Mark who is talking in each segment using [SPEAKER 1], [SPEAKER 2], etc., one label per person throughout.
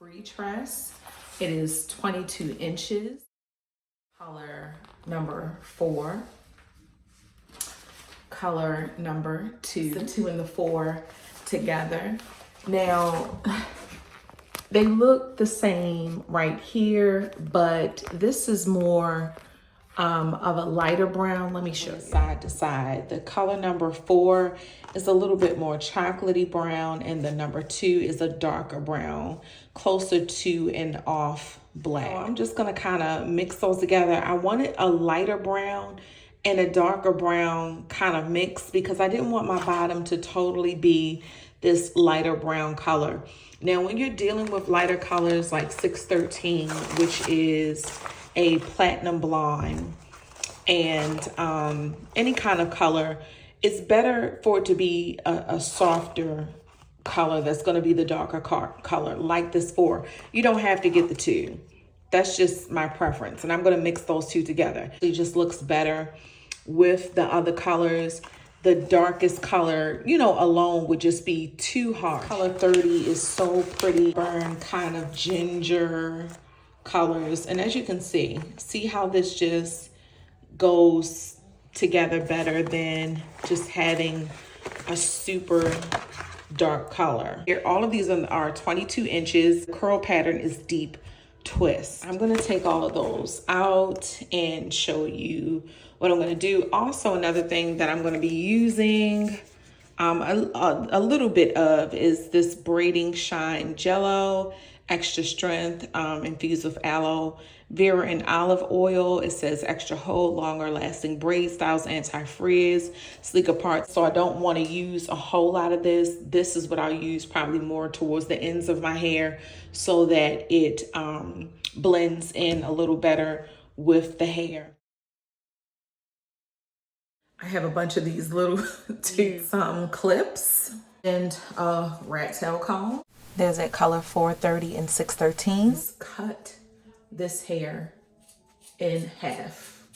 [SPEAKER 1] Freetress. It is 22 inches. Color number 4. Color number 2. The 2 and the 4 together. Now, they look the same right here, but this is more of a lighter brown. Let me show you. Side to side. The color number 4 is a little bit more chocolatey brown, and the number 2 is a darker brown, closer to an off black. So I'm just gonna kind of mix those together. I wanted a lighter brown and a darker brown kind of mix because I didn't want my bottom to totally be this lighter brown color. Now, when you're dealing with lighter colors like 613, which is a platinum blonde, and any kind of color, it's better for it to be a softer color that's going to be the darker color like this 4. You don't have to get the 2. That's just my preference, and I'm going to mix those 2 together. It just looks better with the other colors. The darkest color, you know, alone would just be too hard. Color 30 is so pretty, burn kind of ginger colors. And as you can see how this just goes together better than just having a super dark color. Here, all of these are 22 inches. The curl pattern is Deep Twist. I'm gonna take all of those out and show you what I'm gonna do. Also, another thing that I'm gonna be using a little bit of is this Braiding Shine Jello, extra strength, infused with aloe vera and olive oil. It says extra hold, longer lasting braid styles, anti-frizz, sleeker parts. So I don't want to use a whole lot of this. This is what I'll use probably more towards the ends of my hair so that it blends in a little better with the hair. I have a bunch of these little some clips and a rat tail comb. There's that color 430 and 613. Just cut this hair in half.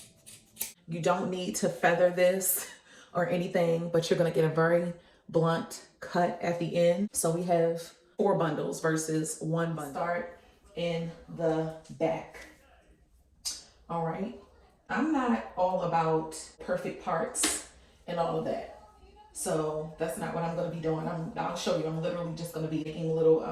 [SPEAKER 1] You don't need to feather this or anything, but you're gonna get a very blunt cut at the end. So we have 4 bundles versus 1 bundle. Start in the back. All right. I'm not all about perfect parts and all of that. So that's not what I'm going to be doing. I'll show you. I'm literally just going to be making little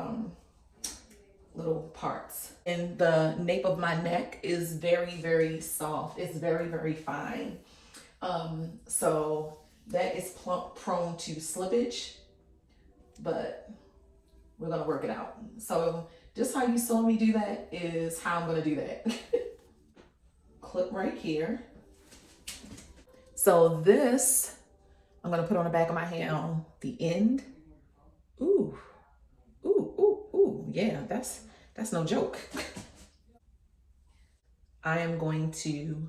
[SPEAKER 1] parts. And the nape of my neck is very, very soft. It's very, very fine. So that is prone to slippage, but we're going to work it out. So just how you saw me do that is how I'm going to do that. Clip right here. So this, I'm gonna put on the back of my hair on the end. Ooh, ooh, ooh, ooh, yeah, that's no joke. I am going to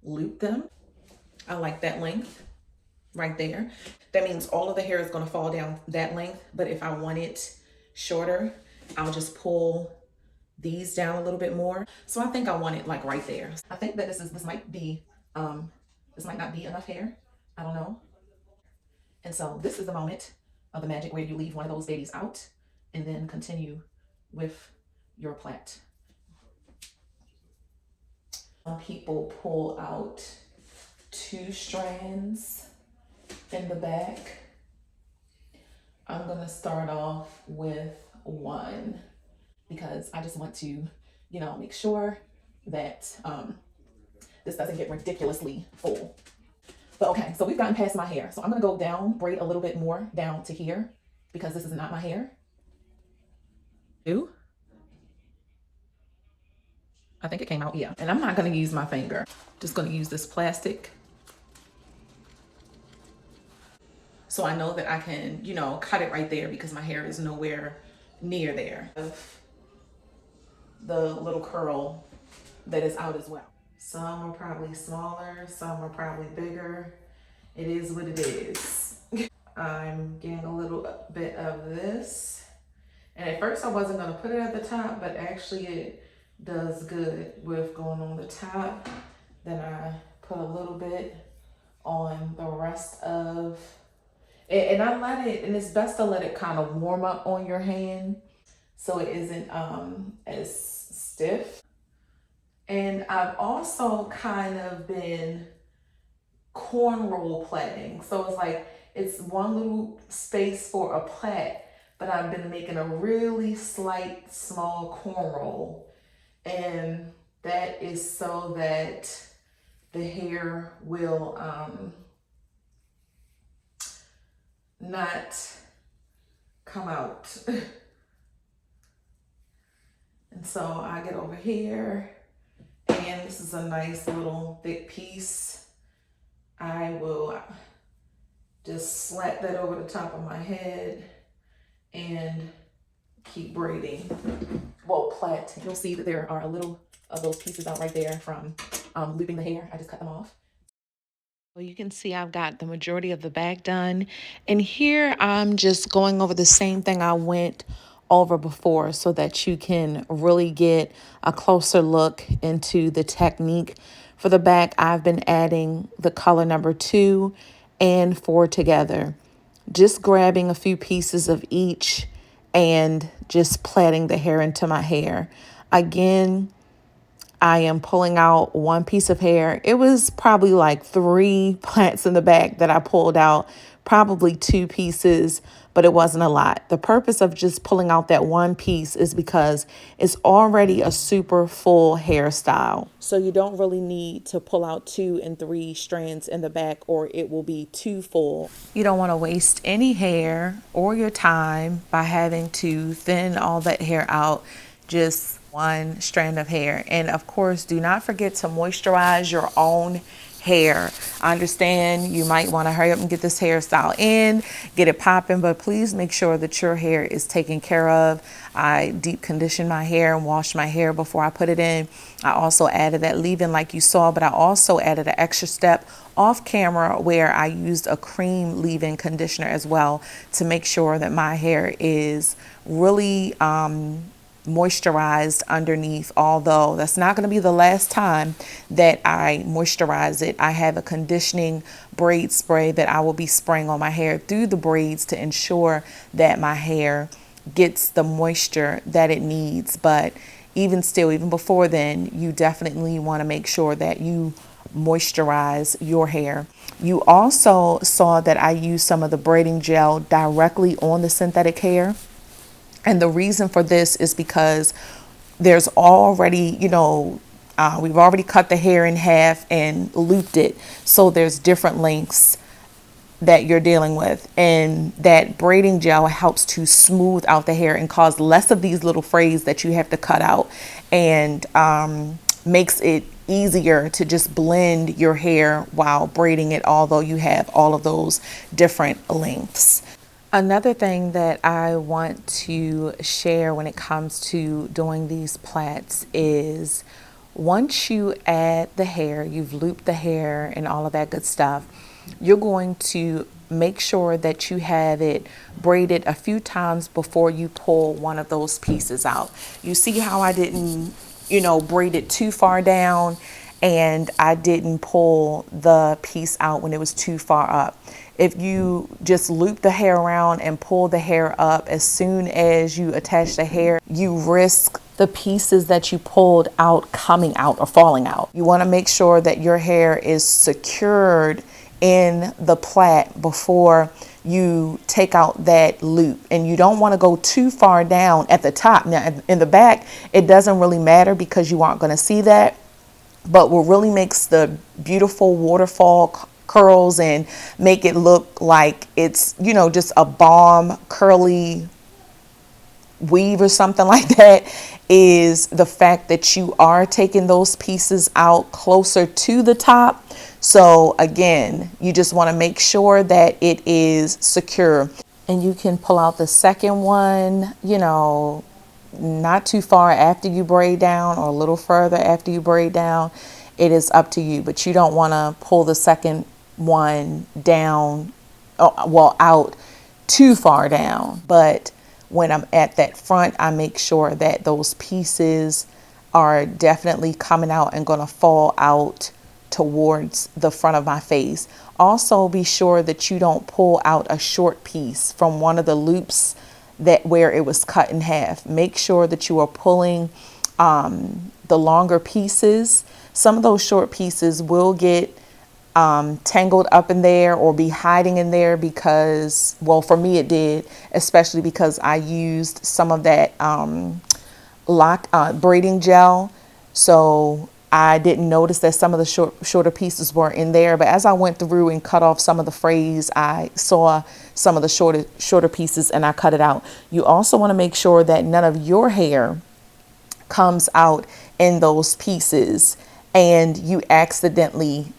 [SPEAKER 1] loop them. I like that length right there. That means all of the hair is gonna fall down that length, but if I want it shorter, I'll just pull these down a little bit more. So I think I want it like right there. I think that this might not be enough hair. I don't know. And so this is the moment of the magic where you leave one of those babies out and then continue with your plait. Some people pull out 2 strands in the back. I'm gonna start off with 1. Because I just want to, you know, make sure that this doesn't get ridiculously full. But okay, so we've gotten past my hair. So I'm gonna go down, braid a little bit more down to here because this is not my hair. Ooh. I think it came out, yeah. And I'm not gonna use my finger. Just gonna use this plastic. So I know that I can, you know, cut it right there because my hair is nowhere near there. The little curl that is out as well. Some are probably smaller, some are probably bigger. It is what it is. I'm getting a little bit of this. And at first I wasn't gonna put it at the top, but actually it does good with going on the top. Then I put a little bit on the rest of it. And I let it, and it's best to let it kind of warm up on your hand so it isn't as stiff. And I've also kind of been cornrow plaiting. So it's like, it's one little space for a plait, but I've been making a really slight small cornrow. And that is so that the hair will not come out. And so I get over here, and this is a nice little thick piece. I will just slap that over the top of my head and keep braiding. Well, plait. You'll see that there are a little of those pieces out right there from looping the hair. I just cut them off. Well, you can see I've got the majority of the back done. And here I'm just going over the same thing I went over before so that you can really get a closer look into the technique. For the back, I've been adding the color number 2 and 4 together. Just grabbing a few pieces of each and just plaiting the hair into my hair. Again, I am pulling out one piece of hair. It was probably like 3 plaits in the back that I pulled out, probably 2 pieces, but it wasn't a lot. The purpose of just pulling out that one piece is because it's already a super full hairstyle. So you don't really need to pull out 2 and 3 strands in the back, or it will be too full. You don't want to waste any hair or your time by having to thin all that hair out. Just one strand of hair. And of course, do not forget to moisturize your own hair. I understand you might want to hurry up and get this hairstyle in, get it popping, but please make sure that your hair is taken care of. I deep conditioned my hair and washed my hair before I put it in. I also added that leave-in like you saw, but I also added an extra step off camera where I used a cream leave-in conditioner as well to make sure that my hair is really moisturized underneath, although that's not going to be the last time that I moisturize it. I have a conditioning braid spray that I will be spraying on my hair through the braids to ensure that my hair gets the moisture that it needs. But even still, even before then, you definitely want to make sure that you moisturize your hair. You also saw that I used some of the braiding gel directly on the synthetic hair. And the reason for this is because there's already, we've already cut the hair in half and looped it. So there's different lengths that you're dealing with. And that braiding gel helps to smooth out the hair and cause less of these little frays that you have to cut out, and makes it easier to just blend your hair while braiding it, although you have all of those different lengths. Another thing that I want to share when it comes to doing these plaits is once you add the hair, you've looped the hair and all of that good stuff, you're going to make sure that you have it braided a few times before you pull one of those pieces out. You see how I didn't, braid it too far down, and I didn't pull the piece out when it was too far up. If you just loop the hair around and pull the hair up as soon as you attach the hair, you risk the pieces that you pulled out coming out or falling out. You want to make sure that your hair is secured in the plait before you take out that loop, and you don't want to go too far down at the top. Now in the back, it doesn't really matter because you aren't going to see that, but what really makes the beautiful waterfall curls and make it look like it's, just a bomb curly weave or something like that is the fact that you are taking those pieces out closer to the top. So again, you just want to make sure that it is secure, and you can pull out the second one, not too far after you braid down or a little further after you braid down. It is up to you, but you don't want to pull the second one down, out too far down. But when I'm at that front, I make sure that those pieces are definitely coming out and going to fall out towards the front of my face. Also, be sure that you don't pull out a short piece from one of the loops that where it was cut in half. Make sure that you are pulling the longer pieces. Some of those short pieces will get tangled up in there or be hiding in there because, well, for me it did, especially because I used some of that braiding gel. So I didn't notice that some of the shorter pieces were in there, but as I went through and cut off some of the frays, I saw some of the shorter pieces and I cut it out. You also want to make sure that none of your hair comes out in those pieces and you accidentally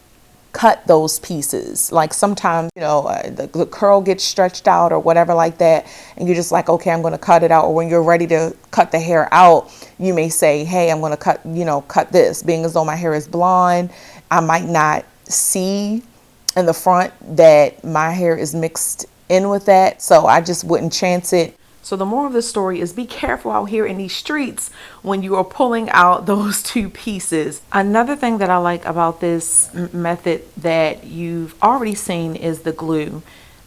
[SPEAKER 1] cut those pieces. Like sometimes, you know, the curl gets stretched out or whatever like that, and you're just like, okay, I'm going to cut it out. Or when you're ready to cut the hair out, you may say, hey, I'm going to cut this. Being as though my hair is blonde, I might not see in the front that my hair is mixed in with that, so I just wouldn't chance it. So the moral of the story is be careful out here in these streets when you are pulling out those two pieces. Another thing that I like about this method that you've already seen is the glue.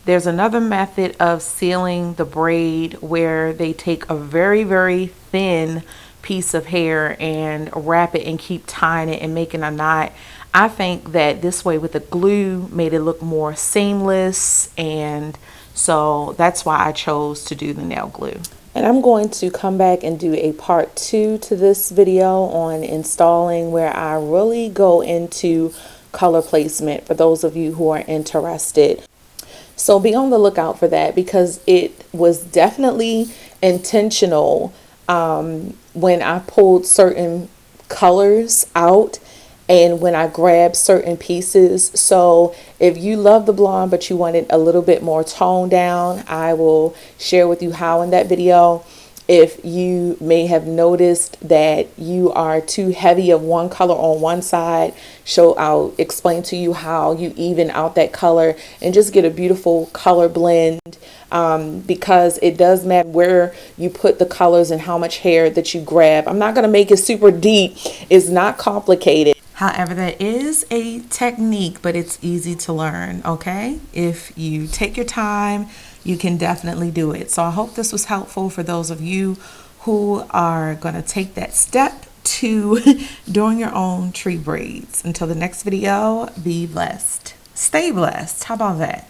[SPEAKER 1] There's another method of sealing the braid where they take a very, very thin piece of hair and wrap it and keep tying it and making a knot. I think that this way with the glue made it look more seamless, and so that's why I chose to do the nail glue. And I'm going to come back and do a part 2 to this video on installing, where I really go into color placement for those of you who are interested. So be on the lookout for that, because it was definitely intentional when I pulled certain colors out and when I grabbed certain pieces. So if you love the blonde but you want it a little bit more toned down, I will share with you how in that video. If you may have noticed that you are too heavy of one color on one side, I'll explain to you how you even out that color and just get a beautiful color blend, because it does matter where you put the colors and how much hair that you grab. I'm not going to make it super deep. It's not complicated. However, that is a technique, but it's easy to learn, okay? If you take your time, you can definitely do it. So I hope this was helpful for those of you who are going to take that step to doing your own tree braids. Until the next video, be blessed. Stay blessed. How about that?